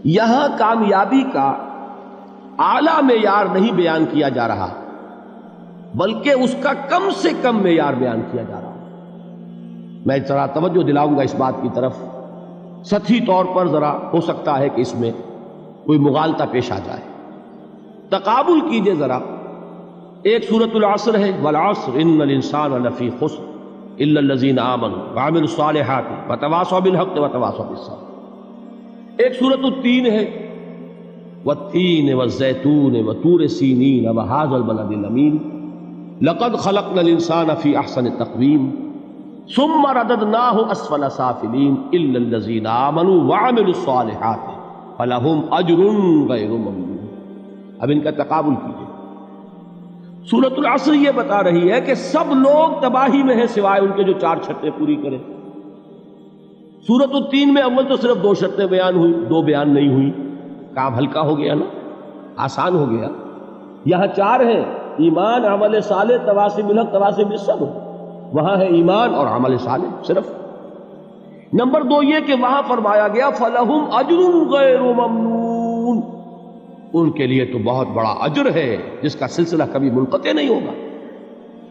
یہاں کامیابی کا اعلیٰ معیار نہیں بیان کیا جا رہا بلکہ اس کا کم سے کم معیار بیان کیا جا رہا. میں ذرا توجہ دلاؤں گا اس بات کی طرف. سطحی طور پر ذرا ہو سکتا ہے کہ اس میں کوئی مغالطہ پیش آ جائے. تقابل کیجئے ذرا. ایک سورۃ العصر ہے، والعصر ان الانسان لفی خسر الا الذین آمنوا وعملوا الصالحات وتواصوا بالحق وتواصوا بالصبر. ایک سورۃ التین ہے، والتین والزیتون وطور سینین وہذا البلد الامین لقد خلقنا الانسان فی احسن تقویم ثم رددناہ اسفل سافلین الا الذین آمنوا وعملوا الصالحات فلہم اجر غیر ممنون. اب ان کا تقابل کیجئے. سورۃ العصر یہ بتا رہی ہے کہ سب لوگ تباہی میں ہیں سوائے ان کے جو 4 شرطیں پوری کریں. سورۃ التین میں اول تو صرف 2 شرطیں بیان ہوئی، 2 بیان نہیں ہوئی. کام ہلکا ہو گیا نا، آسان ہو گیا. یہاں 4 ہیں، ایمان، عمل صالح، تواصی بالحق، تواصی بالصبر. وہاں ہے ایمان اور عمل صالح صرف. نمبر 2 یہ کہ وہاں فرمایا گیا فَلَهُمْ أَجْرٌ غَيْرُ مَمْنُونَ، ان کے لیے تو بہت بڑا اجر ہے جس کا سلسلہ کبھی منقطع نہیں ہوگا.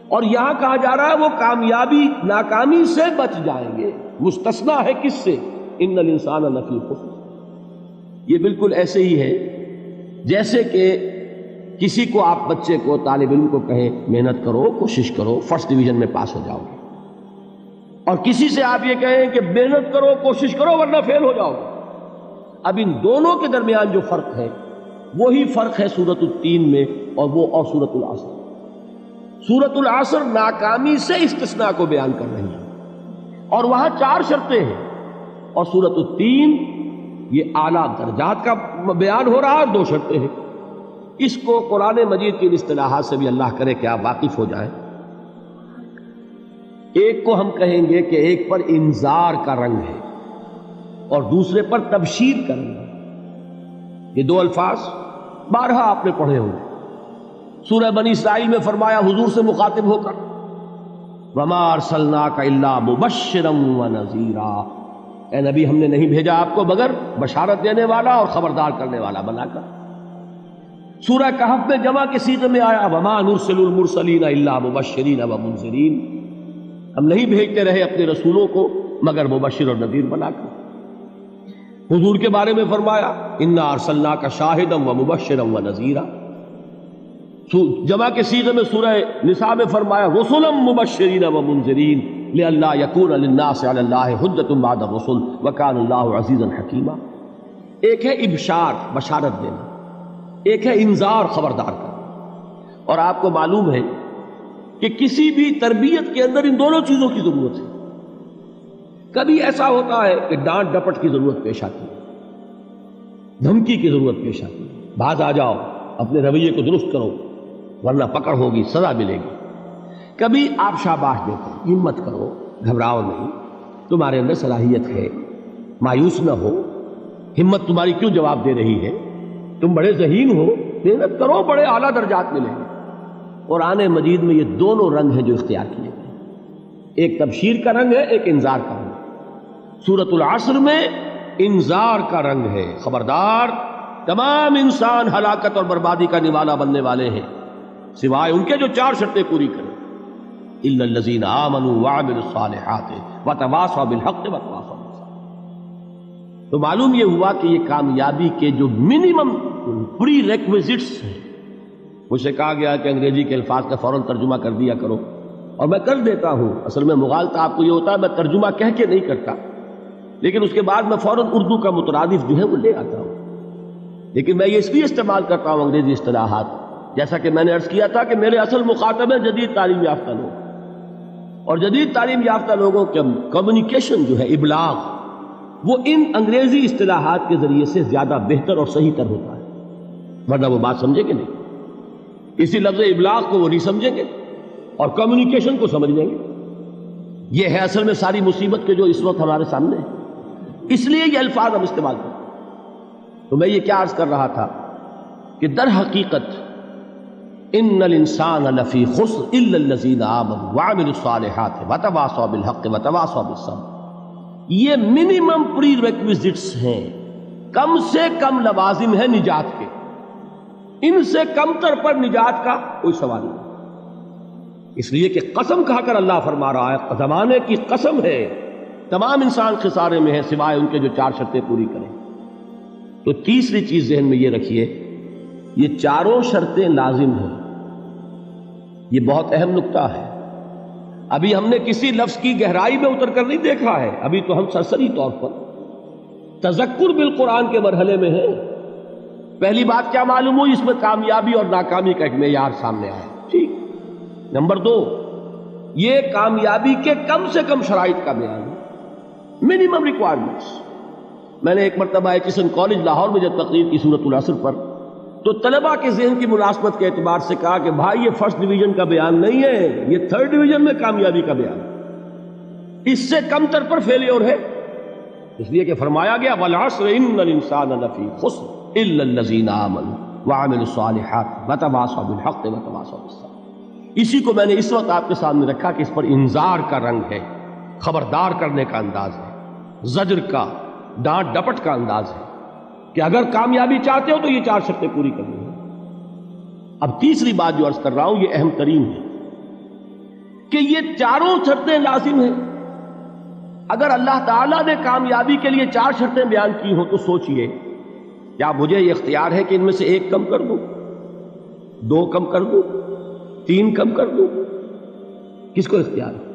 اور یہاں کہا جا رہا ہے وہ کامیابی ناکامی سے بچ جائیں گے. مستثنیٰ ہے کس سے؟ ان الانسان لفی خسر. یہ بالکل ایسے ہی ہے جیسے کہ کسی کو آپ بچے کو، طالب علم کو کہیں محنت کرو، کوشش کرو، فرسٹ ڈویژن میں پاس ہو جاؤ گے، اور کسی سے آپ یہ کہیں کہ محنت کرو، کوشش کرو ورنہ فیل ہو جاؤ گے. اب ان دونوں کے درمیان جو فرق ہے وہی فرق ہے سورۃ التین میں اور سورۃ العصر. سورۃ العصر ناکامی سے استثناء کو بیان کر رہی ہے اور وہاں 4 شرطیں ہیں، اور سورۃ التین یہ اعلیٰ درجات کا بیان ہو رہا ہے اور 2 شرطیں ہیں. اس کو قرآن مجید کی اصطلاحات سے بھی اللہ کرے کہ آپ واقف ہو جائیں. ایک کو ہم کہیں گے کہ ایک پر انذار کا رنگ ہے اور دوسرے پر تبشیر کا رنگ ہے. یہ 2 الفاظ بارہا آپ نے پڑھے ہوں گے. سورہ بنی اسرائیل میں فرمایا حضور سے مخاطب ہو کر وَمَا أَرْسَلْنَاكَ إِلَّا مُبَشِّرًا وَنَذِيرًا، اے نبی ہم نے نہیں بھیجا آپ کو مگر بشارت دینے والا اور خبردار کرنے والا بنا کر. سورہ کہف میں جمع کے صیغے میں آیا وَمَا نُرْسِلُ الْمُرْسَلِينَ إِلَّا مُبَشِّرِينَ وَمُنذِرِينَ، ہم نہیں بھیجتے رہے اپنے رسولوں کو مگر مبشر اور نذیر بنا کر. حضور کے بارے میں فرمایا اِنَّا أَرْسَلْنَاكَ شَاهِدًا وَمُبَشِّرًا وَنَذِيرًا. جمع کے صیغے میں سورہ نساء میں فرمایا رُسُلًا مُبَشِّرِينَ وَمُنذِرِينَ لِئَلَّا يَكُونَ لِلنَّاسِ عَلَى اللَّهِ حُجَّةٌ بَعْدَ الرُّسُلِ وَكَانَ اللَّهُ عَزِيزًا حَكِيمًا. ایک ہے ابشار، بشارت دینا، ایک ہے انذار، خبردار کرنا. اور آپ کو معلوم ہے کہ کسی بھی تربیت کے اندر ان دونوں چیزوں کی ضرورت ہے. کبھی ایسا ہوتا ہے کہ ڈانٹ ڈپٹ کی ضرورت پیش آتی ہے، دھمکی کی ضرورت پیش آتی ہے، باز آ جاؤ، اپنے رویے کو درست کرو ورنہ پکڑ ہوگی، سزا ملے گی. کبھی آپ شاباش دیتے ہیں، ہمت کرو، گھبراؤ نہیں، تمہارے اندر صلاحیت ہے، مایوس نہ ہو، ہمت تمہاری کیوں جواب دے رہی ہے، تم بڑے ذہین ہو، محنت کرو، بڑے اعلیٰ درجات ملیں گے. قرآن مجید میں یہ دونوں رنگ ہیں جو اختیار کیے گئے، ایک تبشیر کا رنگ ہے، ایک انذار کا رنگ. سورۃ العصر میں انذار کا رنگ ہے، خبردار، تمام انسان ہلاکت اور بربادی کا نوالا بننے والے ہیں سوائے ان کے جو 4 شرطیں پوری کریں. الا الذین آمنوا وعملوا الصالحات وتواصوا بالحق وتواصوا بالصبر. تو معلوم یہ ہوا کہ یہ کامیابی کے جو منیمم پری ریکویزٹس ہیں. مجھ سے کہا گیا کہ انگریزی کے الفاظ کا فوراً ترجمہ کر دیا کرو، اور میں کر دیتا ہوں. اصل میں مغالطہ آپ کو یہ ہوتا ہے میں ترجمہ کہہ کے نہیں کرتا، لیکن اس کے بعد میں فوراً اردو کا مترادف جو ہے وہ لے آتا ہوں. لیکن میں یہ اس لیے استعمال کرتا ہوں انگریزی اصطلاحات، جیسا کہ میں نے عرض کیا تھا کہ میرے اصل مخاطب ہیں جدید تعلیم یافتہ لوگ، اور جدید تعلیم یافتہ لوگوں کے کمیونیکیشن جو ہے، ابلاغ، وہ ان انگریزی اصطلاحات کے ذریعے سے زیادہ بہتر اور صحیح تر ہوتا ہے، ورنہ وہ بات سمجھیں گے نہیں. اسی لفظ ابلاغ کو وہ نہیں سمجھیں گے اور کمیونیکیشن کو سمجھ لیں گے. یہ ہے اصل میں ساری مصیبت کے جو اس وقت ہمارے سامنے ہے، اس لیے یہ الفاظ ہم استعمال کرتے ہیں. تو میں یہ کیا عرض کر رہا تھا کہ در حقیقت ان الانسان لفی خسر الا الذین آمنوا وعملوا الصالحات وتواصوا بالحق وتواصوا بالصبر. یہ منیمم پری ریکویزٹس ہیں کم سے کم لوازم ہے نجات کے، ان سے کم تر پر نجات کا کوئی سوال نہیں، اس لیے کہ قسم کھا کر اللہ فرما رہا ہے، زمانے کی قسم ہے، تمام انسان خسارے میں ہے سوائے ان کے جو 4 شرطیں پوری کریں۔ تو تیسری چیز ذہن میں یہ رکھیے، یہ چاروں شرطیں لازم ہیں، یہ بہت اہم نکتہ ہے۔ ابھی ہم نے کسی لفظ کی گہرائی میں اتر کر نہیں دیکھا ہے، ابھی تو ہم سرسری طور پر تذکر بالقرآن کے مرحلے میں ہیں۔ پہلی بات کیا معلوم ہوئی، اس میں کامیابی اور ناکامی کا ایک معیار سامنے آیا، ٹھیک۔ نمبر 2، یہ کامیابی کے کم سے کم شرائط کا بیان ہے، منیمم ریکوائرمنٹس۔ میں نے ایک مرتبہ ایچسن کالج لاہور میں جب تقریر کی سورۃ العصر پر، تو طلباء کے ذہن کی مناسبت کے اعتبار سے کہا کہ بھائی یہ فرسٹ ڈویژن کا بیان نہیں ہے، یہ 3rd ڈویژن میں کامیابی کا بیان ہے، اس سے کم تر پر فیلیور ہے، اس لیے کہ فرمایا گیا والعصر ان الانسان لفی خسر الا الذین آمنوا وعملوا الصالحات وتواصوا بالحق وتواصوا بالصبر۔ اسی کو میں نے اس وقت آپ کے سامنے رکھا کہ اس پر انذار کا رنگ ہے، خبردار کرنے کا انداز ہے، زجر کا، ڈانٹ ڈپٹ کا انداز ہے کہ اگر کامیابی چاہتے ہو تو یہ 4 شرطیں پوری کرنی ہیں۔ اب تیسری بات جو عرض کر رہا ہوں یہ اہم ترین ہے کہ یہ چاروں شرطیں لازم ہیں۔ اگر اللہ تعالیٰ نے کامیابی کے لیے 4 شرطیں بیان کی ہوں تو سوچئے، کیا مجھے یہ اختیار ہے کہ ان میں سے 1 کم کر دوں، 2 کم کر دوں، 3 کم کر دوں؟ کس کو اختیار ہے؟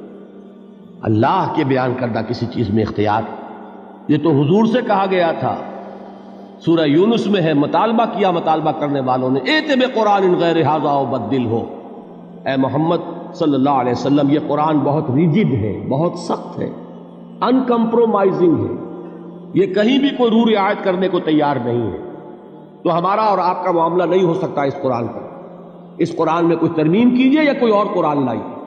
اللہ کے بیان کردہ کسی چیز میں اختیار۔ یہ تو حضور سے کہا گیا تھا، سورہ یونس میں ہے، مطالبہ کیا مطالبہ کرنے والوں نے، ایت بقرآن غیر ھذا وبدل ہو، اے محمد صلی اللہ علیہ وسلم یہ قرآن بہت ریجڈ ہے، بہت سخت ہے، ان کمپرومائزنگ ہے، یہ کہیں بھی کوئی رو رعایت کرنے کو تیار نہیں ہے، تو ہمارا اور آپ کا معاملہ نہیں ہو سکتا اس قرآن پر، اس قرآن میں کوئی ترمیم کیجئے یا کوئی اور قرآن لائیے۔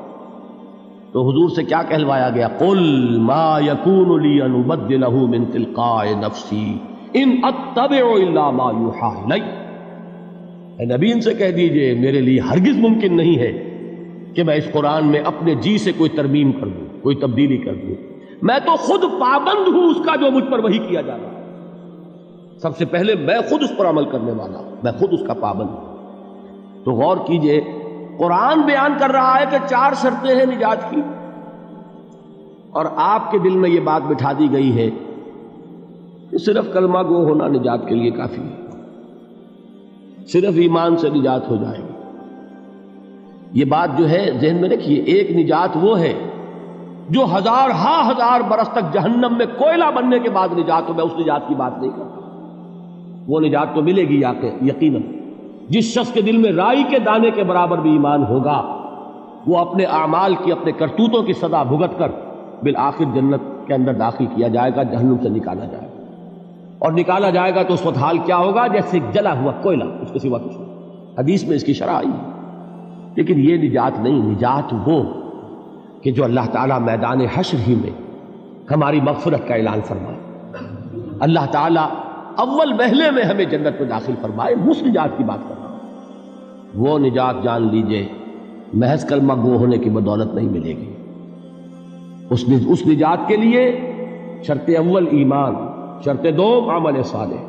تو حضور سے کیا کہلوایا گیا؟ قل ما یکون لی ان ابدلہ من تلقاء نفسی ان اتبع الا ما یوحی الی۔ اے نبی ان سے کہہ دیجئے میرے لیے ہرگز ممکن نہیں ہے کہ میں اس قرآن میں اپنے جی سے کوئی ترمیم کر دوں، کوئی تبدیلی کر دوں، میں تو خود پابند ہوں اس کا جو مجھ پر وحی کیا جا رہا ہے، سب سے پہلے میں خود اس پر عمل کرنے والا ہوں، میں خود اس کا پابند ہوں۔ تو غور کیجئے، قرآن بیان کر رہا ہے کہ 4 شرطیں ہیں نجات کی، اور آپ کے دل میں یہ بات بٹھا دی گئی ہے کہ صرف کلمہ گو ہونا نجات کے لیے کافی ہے، صرف ایمان سے نجات ہو جائے گی۔ یہ بات جو ہے ذہن میں رکھیے، ایک نجات وہ ہے جو ہزار برس تک جہنم میں کوئلہ بننے کے بعد نجات ہو، میں اس نجات کی بات نہیں کرتا، وہ نجات تو ملے گی یقیناً۔ جس شخص کے دل میں رائی کے دانے کے برابر بھی ایمان ہوگا، وہ اپنے اعمال کی، اپنے کرتوتوں کی سزا بھگت کر بالآخر جنت کے اندر داخل کیا جائے گا، جہنم سے نکالا جائے گا، اور نکالا جائے گا تو اس وقت حال کیا ہوگا؟ جیسے جلا ہوا کوئلہ، اس کے سوا کچھ نہیں۔ حدیث میں اس کی شرح آئی ہے۔ لیکن یہ نجات نہیں، نجات وہ کہ جو اللہ تعالیٰ میدان حشر ہی میں ہماری مغفرت کا اعلان فرمائے، اللہ تعالیٰ اول وہلے میں ہمیں جنت میں داخل فرمائے، اس نجات کی بات کر رہا ہوں۔ وہ نجات جان لیجئے محض کلمہ گو ہونے کی بدولت نہیں ملے گی، اس نجات کے لیے شرط اول ایمان، شرط دوم عمل صالح،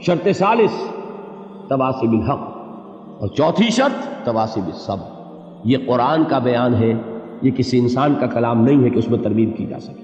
شرط ثالث تواصی بالحق، اور چوتھی شرط تواصی بالصبر۔ یہ قرآن کا بیان ہے، یہ کسی انسان کا کلام نہیں ہے کہ اس میں ترمیم کی جا سکے۔